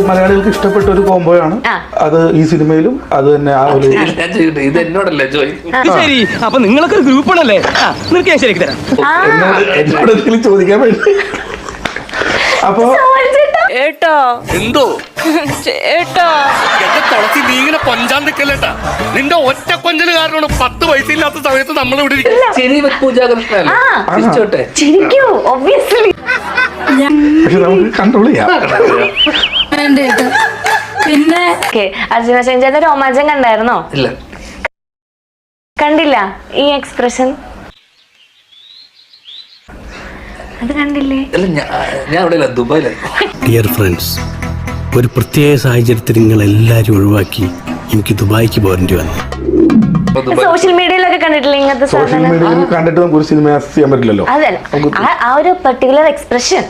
മലയാളികൾക്ക് ഇഷ്ടപ്പെട്ട ഒരു കോംബോയാണ് അത്. ഈ സിനിമയിലും അത് തന്നെ ആ ഒരു ഇത് എന്നോടല്ലേ ജോയ്? ശരി, അപ്പൊ നിങ്ങളൊക്കെ ഗ്രൂപ്പ് ആണല്ലേ? നിനക്ക് ഞാൻ ശരിക്ക് തരാം. എന്നോട് എന്തെങ്കിലും ചോദിക്കാൻ വേണ്ടി. അപ്പൊ ഏട്ടോ എന്തോ ചേട്ടോ എന്റെ തുളസി നീ ഇങ്ങനെ കൊഞ്ചാൻ നിൽക്കല്ലേട്ടാ. നിന്റെ ഒറ്റ കൊഞ്ചല് കാരണമാണ് 10 പൈസ ഇല്ലാത്ത സമയത്ത് നമ്മൾ ഇവിടെ ശരി പൂജാകൃഷ്ണല്ലേ. ചിരിക്കൂ ഒബ്വിയസ്ലി. പക്ഷെ നമുക്ക് കൺട്രോൾ ചെയ്യാം. പിന്നെ അർജുന ചേട്ടന്റെ രോമാഞ്ചം കണ്ടായിരുന്നോ? ഇല്ല, കണ്ടില്ല. ഈ എക്സ്പ്രഷൻ അത് കണ്ടില്ലേ? ഞാൻ ഇവിടെ ദുബായിലായിരുന്നു. ഡിയർ ഫ്രണ്ട്സ്, ഒരു പ്രത്യേക സാഹചര്യത്തിൽ നിങ്ങൾ എല്ലാവരും ഒഴിവാക്കി എനിക്ക് ദുബായിക്ക് പോരേണ്ടി വന്നു. സോഷ്യൽ മീഡിയയിലൊക്കെ കണ്ടിട്ടില്ല ഇങ്ങനത്തെ സോഷ്യൽ മീഡിയയിൽ കണ്ടിട്ട് നമുക്ക് ഒരു സിനിമ ചെയ്യാൻ പറ്റില്ലല്ലോ. അതല്ല, ആ ഒരു പെർട്ടിക്കുലർ എക്സ്പ്രഷൻ